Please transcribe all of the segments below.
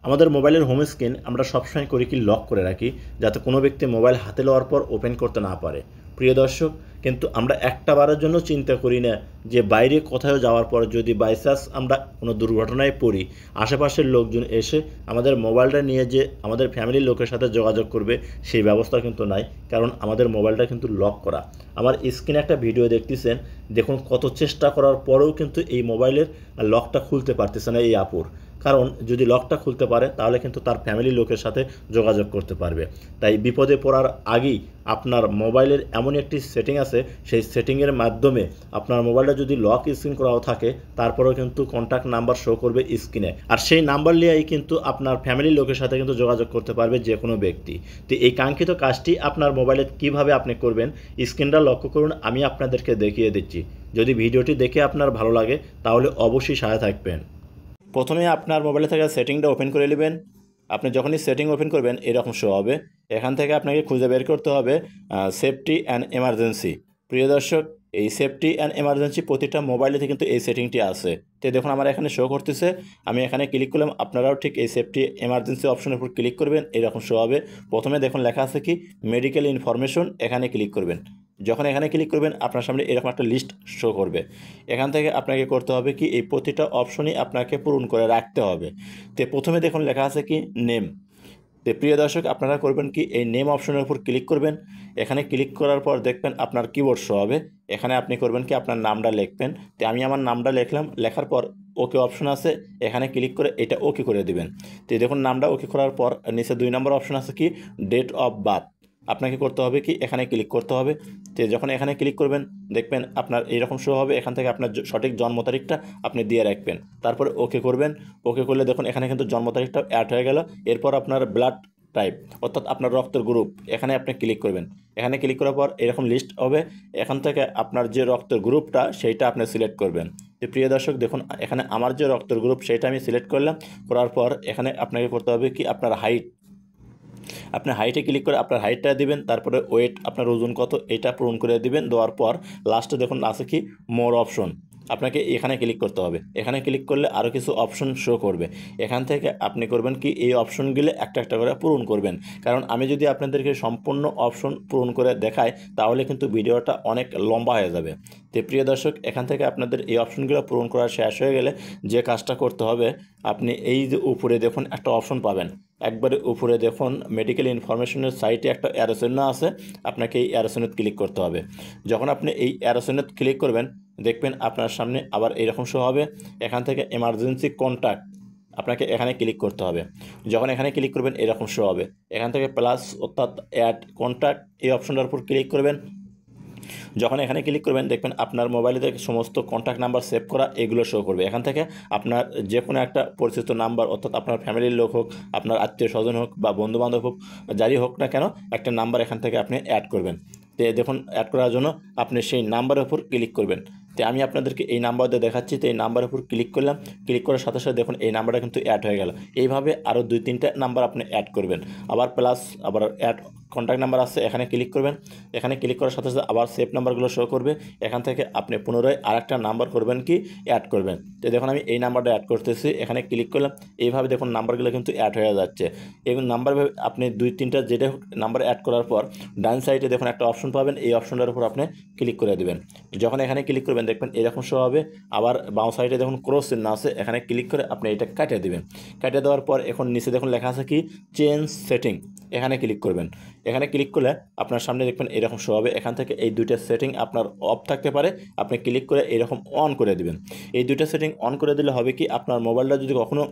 আমাদের মোবাইলের home screen আমরা সবসময় করি কি লক করে রাখি, যাতে কোনো ব্যক্তি মোবাইল হাতে লওয়ার পর ওপেন করতে না পারে। প্রিয় দর্শক, কিন্তু আমরা একটা বারের জন্য চিন্তা করি না যে বাইরে কোথাও যাওয়ার পর যদি বাই চান্স আমরা কোনো দুর্ঘটনায় পড়ি, আশেপাশের লোকজন এসে আমাদের মোবাইলটা নিয়ে যে আমাদের ফ্যামিলির লোকের সাথে যোগাযোগ করবে সেই ব্যবস্থা কিন্তু নাই, কারণ আমাদের মোবাইলটা কিন্তু লক করা। আমার স্ক্রিনে একটা ভিডিও দেখতেছেন, দেখুন কত চেষ্টা করার পরেও কিন্তু এই মোবাইলের লকটা খুলতে পারতেছে না এই আপুর। কারণ যদি লকটা খুলতে পারে তাহলে কিন্তু তার ফ্যামিলির লোকের সাথে যোগাযোগ করতে পারবে। তাই বিপদে পড়ার আগেই আপনার মোবাইলের এমন একটি সেটিং আছে, সেই সেটিংয়ের মাধ্যমে আপনার মোবাইলটা যদি লক স্ক্রিন করাও থাকে তারপরেও কিন্তু কন্ট্যাক্ট নাম্বার শো করবে স্ক্রিনে, আর সেই নাম্বার নিয়েই কিন্তু আপনার ফ্যামিলির লোকের সাথে কিন্তু যোগাযোগ করতে পারবে যে কোনো ব্যক্তি। তো এই কাঙ্ক্ষিত কাজটি আপনার মোবাইলে কিভাবে আপনি করবেন, স্ক্রিনটা লক্ষ্য করুন, আমি আপনাদেরকে দেখিয়ে দিচ্ছি। যদি ভিডিওটি দেখে আপনার ভালো লাগে তাহলে অবশ্যই সাথে থাকবেন। প্রথমে আপনার মোবাইলে থাকা সেটিংটা ওপেন করে নেবেন। আপনি যখনই সেটিং ওপেন করবেন এরকম শো হবে। এখান থেকে আপনাকে খুঁজে বের করতে হবে সেফটি অ্যান্ড এমার্জেন্সি। প্রিয় দর্শক, এই সেফটি অ্যান্ড এমার্জেন্সি প্রতিটা মোবাইলেতে কিন্তু এই সেটিংটি আছে। তো দেখুন আমার এখানে শো করতেছে, আমি এখানে ক্লিক করলাম। আপনারাও ঠিক এই সেফটি এমার্জেন্সি অপশনের উপর ক্লিক করবেন, এরকম শো হবে। প্রথমে দেখুন লেখা আছে কি মেডিকেল ইনফরমেশন, এখানে ক্লিক করবেন। যখন এখানে ক্লিক করবেন আপনার সামনে এরকম একটা লিস্ট শো করবে। এখান থেকে আপনাকে করতে হবে কি এই প্রতিটা অপশনই আপনাকে পূরণ করে রাখতে হবে। তো প্রথমে দেখুন লেখা আছে কি নেম। তো প্রিয় দর্শক, আপনারা করবেন কি এই নেম অপশনের উপর ক্লিক করবেন। এখানে ক্লিক করার পর দেখবেন আপনার কিবোর্ড শো হবে। এখানে আপনি করবেন কি আপনার নামটা লিখবেন। তো আমি আমার নামটা লিখলাম, লেখার পর ওকে অপশন আছে, এখানে ক্লিক করে এটা ওকে করে দিবেন। তো দেখুন নামটা ওকে করার পর নিচে 2 নম্বর অপশন আছে কি ডেট অফ বার্থ, আপনাকে করতে হবে কি এখানে ক্লিক করতে হবে। তো যখন এখানে ক্লিক করবেন দেখবেন আপনার এইরকম শো হবে। এখান থেকে আপনার সঠিক জন্ম তারিখটা আপনি দিয়ে রাখবেন, তারপরে ওকে করবেন। ওকে করলে দেখুন এখানে কিন্তু জন্ম তারিখটা অ্যাড হয়ে গেল। এরপর আপনার ব্লাড টাইপ অর্থাৎ আপনার রক্তের গ্রুপ, এখানে আপনি ক্লিক করবেন। এখানে ক্লিক করার পর এরকম লিস্ট হবে। এখান থেকে আপনার যে রক্তের গ্রুপটা সেইটা আপনি সিলেক্ট করবেন। তো প্রিয় দর্শক দেখুন এখানে আমার যে রক্তের গ্রুপ সেইটা আমি সিলেক্ট করলাম। করার পর এখানে আপনাকে করতে হবে কি আপনার হাইট, আপনি হাইটে ক্লিক করে আপনার হাইটটা দিবেন, তারপরে ওয়েট আপনার ওজন কত এটা পূরণ করে দিবেন। দেওয়ার পর লাস্টে দেখুন আছে কি মোর অপশন, আপনাকে এখানে ক্লিক করতে হবে। এখানে ক্লিক করলে আরও কিছু অপশন শো করবে। এখান থেকে আপনি করবেন কি এই অপশনগুলো একটা একটা করে পূরণ করবেন। কারণ আমি যদি আপনাদেরকে সম্পূর্ণ অপশন পূরণ করে দেখাই তাহলে কিন্তু ভিডিওটা অনেক লম্বা হয়ে যাবে। তো প্রিয় দর্শক, এখান থেকে আপনাদের এই অপশনগুলো পূরণ করা শেষ হয়ে গেলে যে কাজটা করতে হবে, আপনি এই যে উপরে দেখুন একটা অপশন পাবেন, একবারে উপরে দেখুন মেডিকেল ইনফরমেশনের সাইটে একটা অ্যারো চিহ্ন আছে, আপনাকে এই অ্যারো চিহ্নে ক্লিক করতে হবে। যখন আপনি এই অ্যারো চিহ্নে ক্লিক করবেন দেখবেন আপনার সামনে আবার এরকম শো হবে। এখান থেকে এমার্জেন্সি কন্ট্যাক্ট, আপনাকে এখানে ক্লিক করতে হবে। যখন এখানে ক্লিক করবেন এরকম শো হবে। এখান থেকে প্লাস অর্থাৎ অ্যাড কন্ট্যাক্ট এই অপশনটার উপর ক্লিক করবেন। যখন এখানে ক্লিক করবেন দেখবেন আপনার মোবাইলে থেকে সমস্ত কন্ট্যাক্ট নাম্বার সেভ করা এগুলো শো করবে। এখান থেকে আপনার যে কোনো একটা পরিচিত নাম্বার অর্থাৎ আপনার ফ্যামিলির লোক হোক, আপনার আত্মীয় স্বজন হোক বা বন্ধুবান্ধব হোক, যারই হোক না কেন একটা নাম্বার এখান থেকে আপনি অ্যাড করবেন। তো দেখুন অ্যাড করার জন্য আপনি সেই নাম্বারের উপর ক্লিক করবেন। তো আমি আপনাদেরকে এই নাম্বার দিয়ে দেখাচ্ছি। তো এই নাম্বারের উপর ক্লিক করলাম, ক্লিক করার সাথে সাথে দেখুন এই নাম্বারটা কিন্তু অ্যাড হয়ে গেল। এইভাবে আরও 2-3টা নাম্বার আপনি অ্যাড করবেন। আবার প্লাস আবার অ্যাড কন্ট্যাক্ট নাম্বার আছে, এখানে ক্লিক করবেন। এখানে ক্লিক করার সাথে সাথে আবার সেভ নাম্বারগুলো শো করবে। এখান থেকে আপনি পুনরায় আরেকটা নাম্বার করবেন কি অ্যাড করবেন। তো দেখুন আমি এই নাম্বারটা অ্যাড করতেছি, এখানে ক্লিক করলাম। এইভাবে দেখুন নাম্বারগুলো কিন্তু অ্যাড হয়ে যাচ্ছে। এবং নাম্বার আপনি 2-3টা যেটা নাম্বার অ্যাড করার পর ডান সাইডে দেখুন একটা অপশন পাবেন, এই অপশনটার উপর আপনি ক্লিক করে দেবেন। যখন এখানে ক্লিক করবেন দেখবেন এরকম শো হবে। আবার বাম সাইডে দেখুন ক্রস চিহ্ন আছে, এখানে ক্লিক করে আপনি এটা কাটিয়ে দেবেন। কাটিয়ে দেওয়ার পর এখন নিচে দেখুন লেখা আছে কি চেঞ্জ সেটিং, এখানে ক্লিক করবেন। এখানে ক্লিক করলে আপনার সামনে দেখবেন এরকম শো হবে। এখান থেকে এই 2টা সেটিং আপনার অফ থাকতে পারে, আপনি ক্লিক করে এরকম অন করে দিবেন। এই 2টা সেটিং অন করে দিলে হবে কি আপনার মোবাইলটা যদি কখনো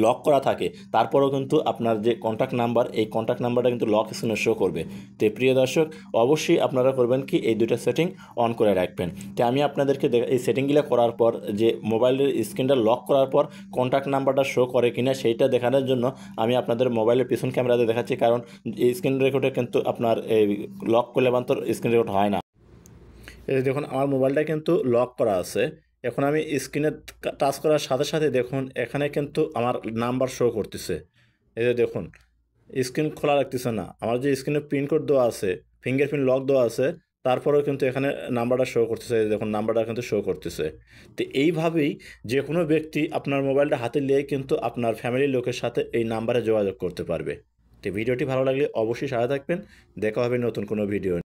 লক করা থাকে তারপরেও কিন্তু আপনার যে কন্ট্যাক্ট নাম্বার এই কন্ট্যাক্ট নাম্বারটা কিন্তু লক স্ক্রিনে শো করবে। তো প্রিয় দর্শক, অবশ্যই আপনারা করবেন কি এই 2টা সেটিং অন করে রাখবেন। তো আমি আপনাদেরকে এই সেটিংগুলো করার পর যে মোবাইলের স্ক্রিনটা লক করার পর কন্ট্যাক্ট নাম্বারটা শো করে কিনা সেইটা দেখানোর জন্য আমি আপনাদের মোবাইলের পিছন ক্যামেরাতে দেখাচ্ছি। কারণ এই স্ক্রিন রেকর্ডে কিন্তু আপনার এই লক করলে মাত্র স্ক্রিন রেকর্ড হয় না। এই দেখুন আমার মোবাইলটা কিন্তু লক করা আছে। এখন আমি স্ক্রিনে টাচ করার সাথে সাথে দেখুন এখানে কিন্তু আমার নাম্বার শো করতেছে। এই যে দেখুন স্ক্রিন খোলা রাখতেছে না, আমার যে স্ক্রিনে পিন কোড দেওয়া আছে, ফিঙ্গারপ্রিন্ট লক দেওয়া আছে, তারপরেও কিন্তু এখানে নাম্বারটা শো করতেছে, দেখুন নাম্বারটা কিন্তু শো করতেছে। তো এইভাবেই যে কোনো ব্যক্তি আপনার মোবাইলটা হাতে নিয়ে কিন্তু আপনার ফ্যামিলির লোকের সাথে এই নাম্বারে যোগাযোগ করতে পারবে। তো ভিডিওটি ভালো লাগলে অবশ্যই সাথে থাকবেন। দেখা হবে নতুন কোনো ভিডিও।